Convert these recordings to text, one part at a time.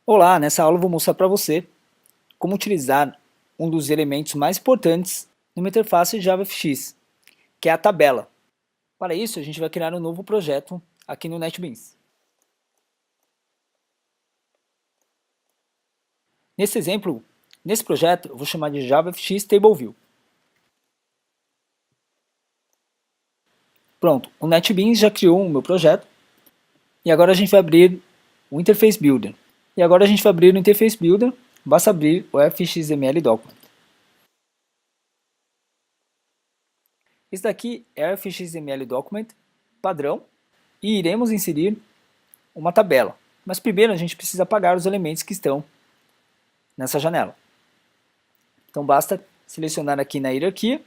Olá, nessa aula eu vou mostrar para você como utilizar um dos elementos mais importantes numa interface JavaFX, que é a tabela. Para isso, a gente vai criar um novo projeto aqui no NetBeans. Nesse exemplo, nesse projeto, eu vou chamar de JavaFX TableView. Pronto, o NetBeans já criou o meu projeto e agora a gente vai abrir o Interface Builder. E agora a gente vai abrir o Interface Builder, basta abrir o FXML Document. Esse daqui é o FXML Document padrão e iremos inserir uma tabela. Mas primeiro a gente precisa apagar os elementos que estão nessa janela. Então basta selecionar aqui na hierarquia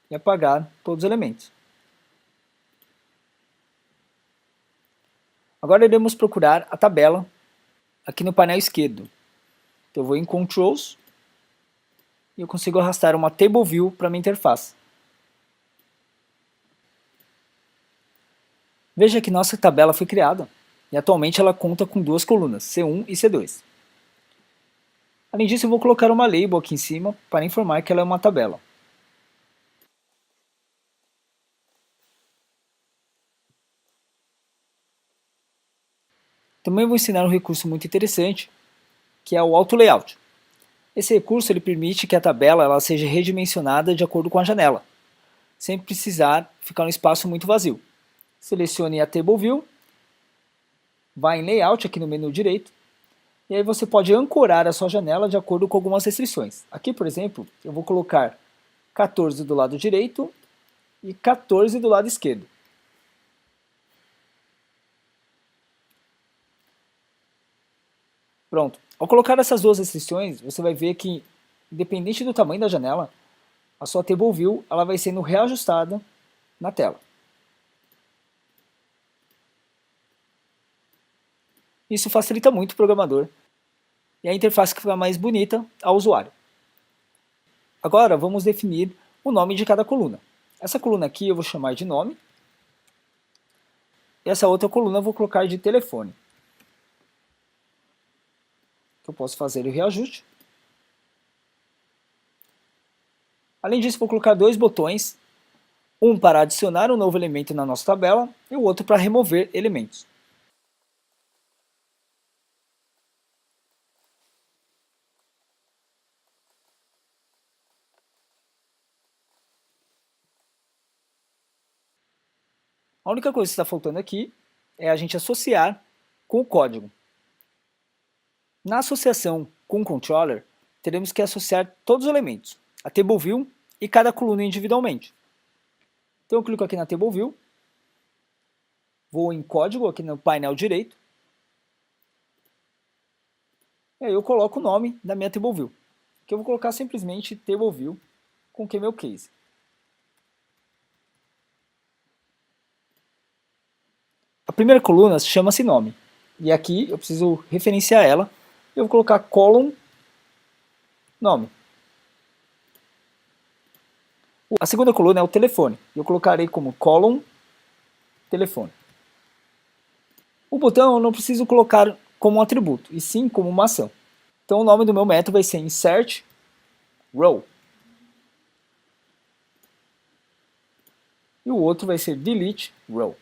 e apagar todos os elementos. Agora iremos procurar a tabela aqui no painel esquerdo. Então eu vou em Controls e eu consigo arrastar uma Table View para minha interface. Veja que nossa tabela foi criada e atualmente ela conta com duas colunas, C1 e C2. Além disso, eu vou colocar uma label aqui em cima para informar que ela é uma tabela. Também vou ensinar um recurso muito interessante, que é o Auto Layout. Esse recurso ele permite que a tabela ela seja redimensionada de acordo com a janela, sem precisar ficar um espaço muito vazio. Selecione a Table View, vá em Layout aqui no menu direito, e aí você pode ancorar a sua janela de acordo com algumas restrições. Aqui, por exemplo, eu vou colocar 14 do lado direito e 14 do lado esquerdo. Pronto. Ao colocar essas duas restrições, você vai ver que, independente do tamanho da janela, a sua Table View ela vai sendo reajustada na tela. Isso facilita muito o programador e a interface fica mais bonita ao usuário. Agora vamos definir o nome de cada coluna. Essa coluna aqui eu vou chamar de nome. E essa outra coluna eu vou colocar de telefone. Eu posso fazer o reajuste. Além disso, vou colocar dois botões. Um para adicionar um novo elemento na nossa tabela e o outro para remover elementos. A única coisa que está faltando aqui é a gente associar com o código. Na associação com o controller, teremos que associar todos os elementos, a Table View e cada coluna individualmente. Então eu clico aqui na Table View, vou em código aqui no painel direito, e aí eu coloco o nome da minha Table View, que eu vou colocar simplesmente Table View com que é meu case. A primeira coluna chama-se nome, e aqui eu preciso referenciar ela, eu vou colocar column nome. A segunda coluna é o telefone, e eu colocarei como column telefone. O botão eu não preciso colocar como um atributo, e sim como uma ação. Então o nome do meu método vai ser insert row. E o outro vai ser delete row.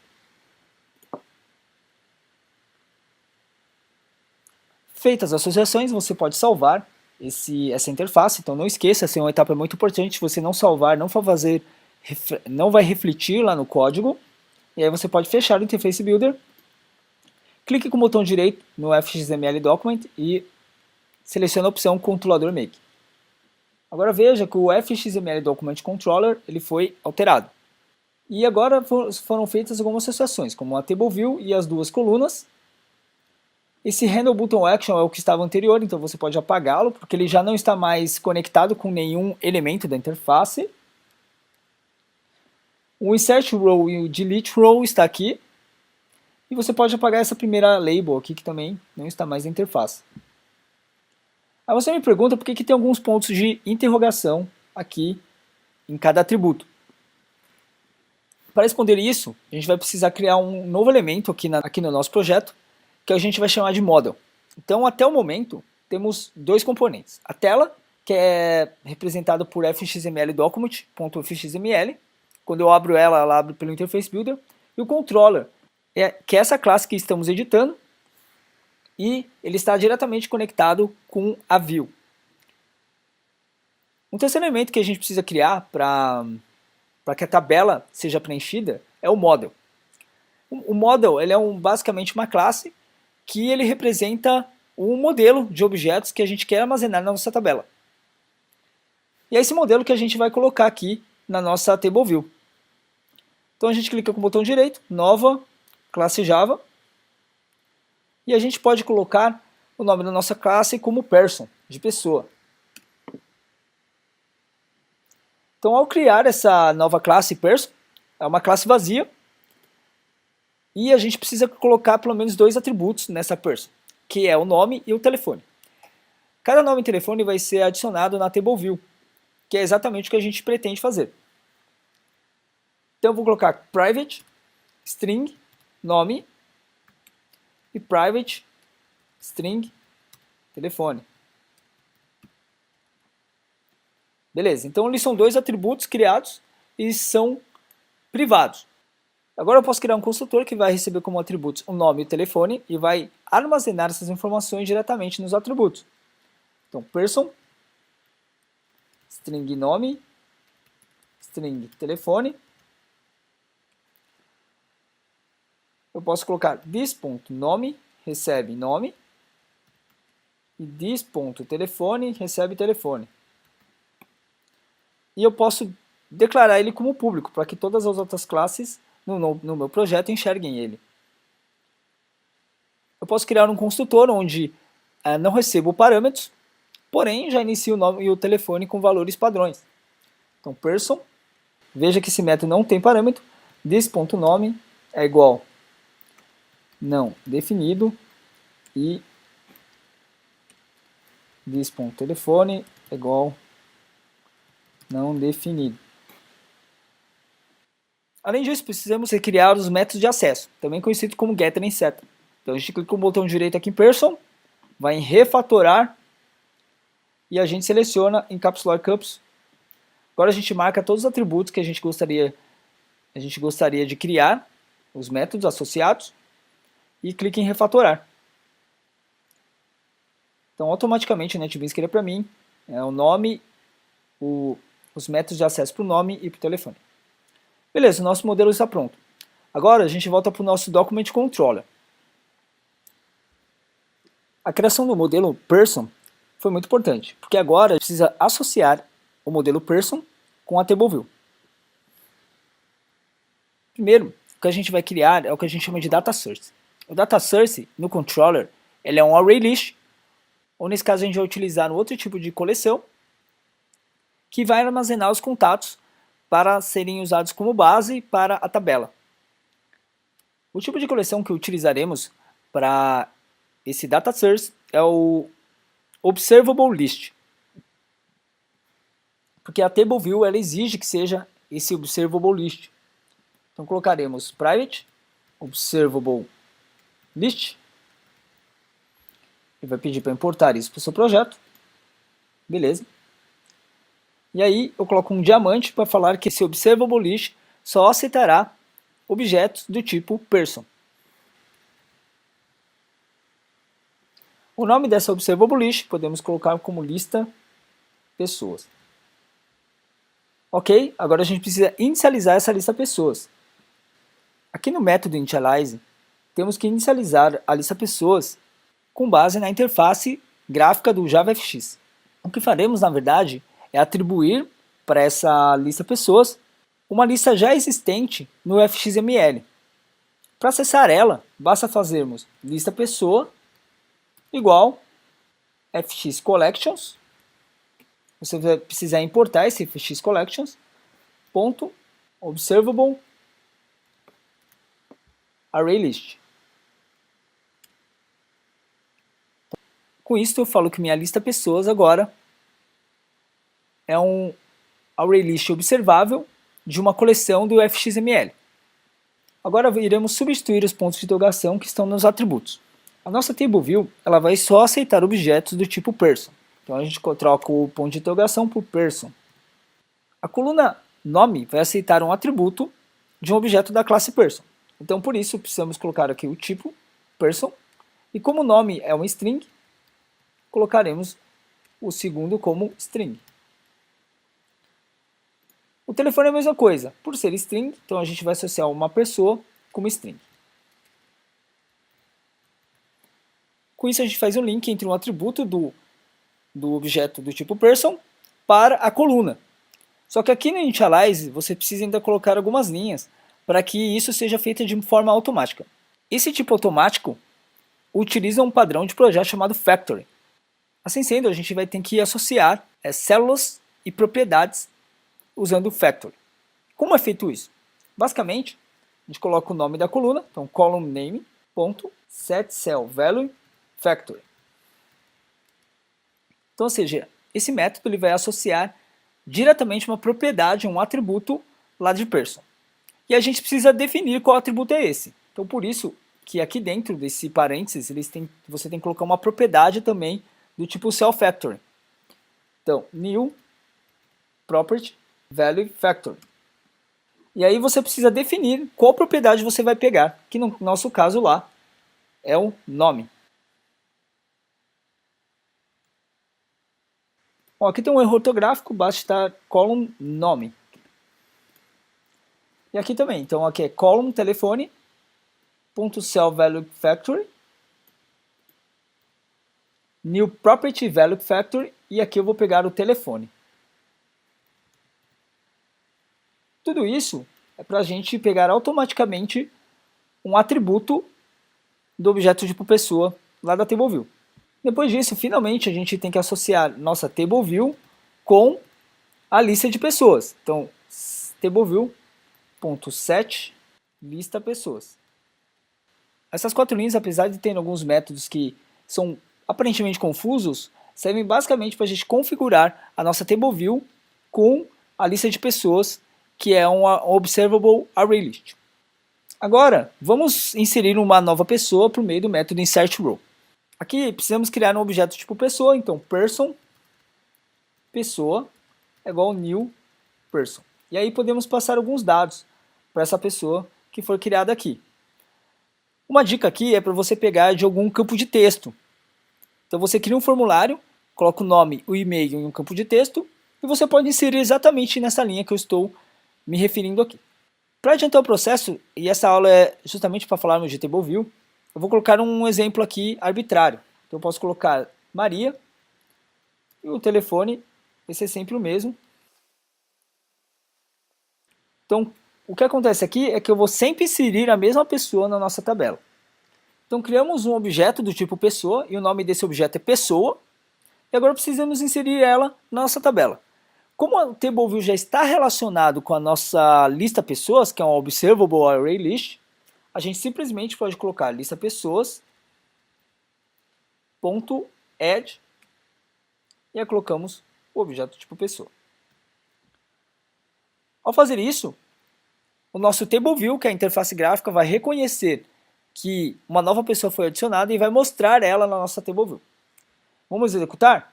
Feitas as associações, você pode salvar essa interface. Então não esqueça, essa é uma etapa muito importante. Se você não salvar, não vai refletir lá no código. E aí você pode fechar o Interface Builder. Clique com o botão direito no FXML Document e selecione a opção Controlador Make. Agora veja que o FXML Document Controller ele foi alterado. E agora foram feitas algumas associações, como a Table View e as duas colunas. Esse Handle Button Action é o que estava anterior, então você pode apagá-lo, porque ele já não está mais conectado com nenhum elemento da interface. O Insert Row e o Delete Row está aqui. E você pode apagar essa primeira label aqui, que também não está mais na interface. Aí você me pergunta por que tem alguns pontos de interrogação aqui em cada atributo. Para responder isso, a gente vai precisar criar um novo elemento aqui no nosso projeto, que a gente vai chamar de model. Então, até o momento, temos dois componentes. A tela, que é representada por fxml document.fxml. Quando eu abro ela, ela abre pelo Interface Builder. E o controller, que é essa classe que estamos editando, e ele está diretamente conectado com a view. Um terceiro elemento que a gente precisa criar para que a tabela seja preenchida é o model. O model ele é basicamente uma classe que ele representa um modelo de objetos que a gente quer armazenar na nossa tabela. E é esse modelo que a gente vai colocar aqui na nossa table view. Então a gente clica com o botão direito, nova, classe Java, e a gente pode colocar o nome da nossa classe como person, de pessoa. Então ao criar essa nova classe person, é uma classe vazia, e a gente precisa colocar pelo menos dois atributos nessa person, que é o nome e o telefone. Cada nome e telefone vai ser adicionado na table view, que é exatamente o que a gente pretende fazer. Então eu vou colocar private, string, nome, e private, string, telefone. Beleza, então eles são dois atributos criados e são privados. Agora eu posso criar um construtor que vai receber como atributos o nome e o telefone e vai armazenar essas informações diretamente nos atributos. Então person, string nome, string telefone. Eu posso colocar this.nome recebe nome e this.telefone recebe telefone. E eu posso declarar ele como público para que todas as outras classes no meu projeto enxerguem ele. Eu posso criar um construtor onde não recebo parâmetros, porém já inicio o nome e o telefone com valores padrões. Então person, veja que esse método não tem parâmetro, this.nome é igual não definido e this.telefone é igual não definido. Além disso, precisamos criar os métodos de acesso, também conhecido como getter e setter. Então a gente clica com o botão direito aqui em person, vai em refatorar e a gente seleciona encapsular campos. Agora a gente marca todos os atributos que a gente gostaria de criar, os métodos associados, e clica em refatorar. Então automaticamente o NetBeans cria para mim o nome, os métodos de acesso para o nome e para o telefone. Beleza, o nosso modelo está pronto. Agora a gente volta para o nosso Document Controller. A criação do modelo Person foi muito importante, porque agora a gente precisa associar o modelo Person com a Table View. Primeiro, o que a gente vai criar é o que a gente chama de Data Source. O Data Source, no Controller, ele é um Array List, ou nesse caso a gente vai utilizar um outro tipo de coleção, que vai armazenar os contatos para serem usados como base para a tabela. O tipo de coleção que utilizaremos para esse Data Source é o Observable List. Porque a Table View ela exige que seja esse Observable List. Então colocaremos private Observable List. Ele vai pedir para importar isso para o seu projeto. Beleza. E aí eu coloco um diamante para falar que esse Observable List só aceitará objetos do tipo person. O nome dessa Observable List podemos colocar como lista pessoas. Ok, agora a gente precisa inicializar essa lista pessoas. Aqui no método initialize, temos que inicializar a lista pessoas com base na interface gráfica do JavaFX. O que faremos, na verdade, é atribuir para essa lista pessoas uma lista já existente no FXML. Para acessar ela, basta fazermos lista pessoa igual fx collections. Você vai precisar importar esse fx collections ponto observable array list. Com isso eu falo que minha lista pessoas agora é um array list observável de uma coleção do FXML. Agora iremos substituir os pontos de interrogação que estão nos atributos. A nossa TableView ela vai só aceitar objetos do tipo person. Então a gente troca o ponto de interrogação por person. A coluna nome vai aceitar um atributo de um objeto da classe person. Então por isso precisamos colocar aqui o tipo person. E como o nome é uma string, colocaremos o segundo como string. O telefone é a mesma coisa. Por ser string, então a gente vai associar uma pessoa como string. Com isso a gente faz um link entre um atributo do objeto do tipo person para a coluna. Só que aqui no Initialize você precisa ainda colocar algumas linhas para que isso seja feito de forma automática. Esse tipo automático utiliza um padrão de projeto chamado Factory. Assim sendo, a gente vai ter que associar células e propriedades usando o Factory. Como é feito isso? Basicamente, a gente coloca o nome da coluna, então column name, ponto, set cell value, factory. Então, ou seja, esse método ele vai associar diretamente uma propriedade, um atributo lá de person. E a gente precisa definir qual atributo é esse. Então, por isso que aqui dentro desse parênteses, você tem que colocar uma propriedade também do tipo cell factory. Então, new property value factory. E aí você precisa definir qual propriedade você vai pegar, que no nosso caso lá é o nome. Bom, aqui tem um erro ortográfico, basta estar column nome. E aqui também, então aqui é column telefone, ponto cell value factory, new property value factory, e aqui eu vou pegar o telefone. Tudo isso é para a gente pegar automaticamente um atributo do objeto tipo pessoa lá da TableView. Depois disso, finalmente, a gente tem que associar nossa TableView com a lista de pessoas. Então, TableView.set lista pessoas. Essas quatro linhas, apesar de terem alguns métodos que são aparentemente confusos, servem basicamente para a gente configurar a nossa TableView com a lista de pessoas, que é uma Observable ArrayList. Agora, vamos inserir uma nova pessoa por meio do método InsertRow. Aqui precisamos criar um objeto tipo pessoa, então person pessoa é igual ao new person. E aí podemos passar alguns dados para essa pessoa que for criada aqui. Uma dica aqui é para você pegar de algum campo de texto. Então você cria um formulário, coloca o nome, o e-mail em um campo de texto e você pode inserir exatamente nessa linha que eu estou me referindo aqui. Para adiantar o processo, e essa aula é justamente para falarmos de TableView, eu vou colocar um exemplo aqui arbitrário. Então eu posso colocar Maria e o telefone vai ser sempre o mesmo. Então o que acontece aqui é que eu vou sempre inserir a mesma pessoa na nossa tabela. Então criamos um objeto do tipo pessoa e o nome desse objeto é pessoa. E agora precisamos inserir ela na nossa tabela. Como o TableView já está relacionado com a nossa lista pessoas, que é um Observable Array List, a gente simplesmente pode colocar lista pessoas, ponto add, e aí colocamos o objeto tipo pessoa. Ao fazer isso, o nosso TableView, que é a interface gráfica, vai reconhecer que uma nova pessoa foi adicionada e vai mostrar ela na nossa TableView. Vamos executar?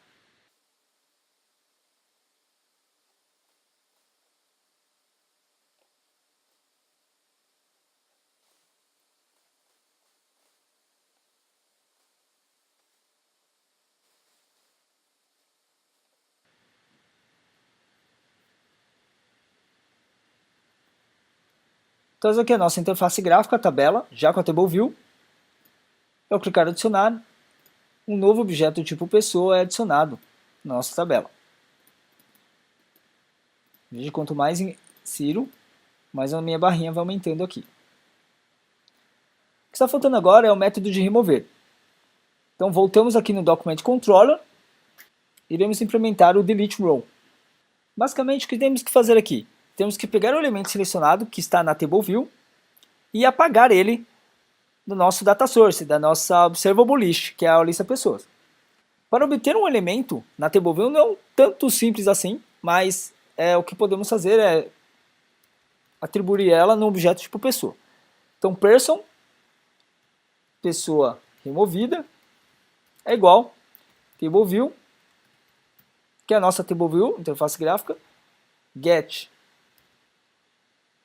Então essa aqui é a nossa interface gráfica, a tabela, já com a TableView. Ao clicar em adicionar, um novo objeto tipo pessoa é adicionado na nossa tabela. Veja, quanto mais insiro, mais a minha barrinha vai aumentando aqui. O que está faltando agora é o método de remover. Então voltamos aqui no Document Controller, iremos implementar o Delete Row. Basicamente o que temos que fazer aqui? Temos que pegar o elemento selecionado que está na TableView e apagar ele do nosso data source, da nossa observable list, que é a lista pessoas. Para obter um elemento na TableView não é tanto simples assim, mas o que podemos fazer é atribuir ela no objeto tipo pessoa. Então person, pessoa removida é igual TableView, que é a nossa TableView, interface gráfica, get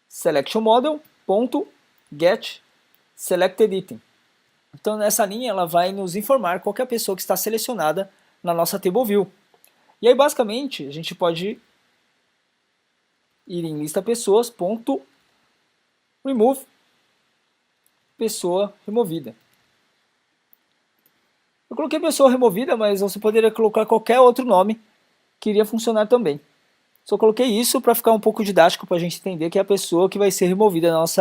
selection model ponto get selected item. Então nessa linha ela vai nos informar qual que é a pessoa que está selecionada na nossa TableView. E aí basicamente a gente pode ir em lista pessoas ponto remove pessoa removida. Eu coloquei pessoa removida, mas você poderia colocar qualquer outro nome que iria funcionar também. Só coloquei isso para ficar um pouco didático para a gente entender que é a pessoa que vai ser removida do nosso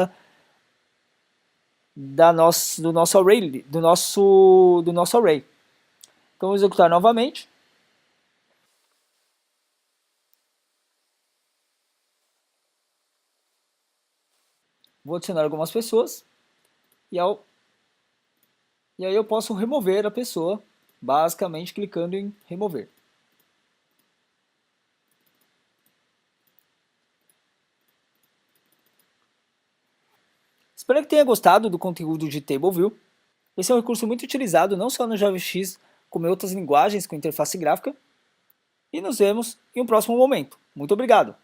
array. Então vou executar novamente. Vou adicionar algumas pessoas e aí eu posso remover a pessoa, basicamente clicando em remover. Espero que tenha gostado do conteúdo de TableView. Esse é um recurso muito utilizado não só no JavaFX, como em outras linguagens com interface gráfica. E nos vemos em um próximo momento. Muito obrigado!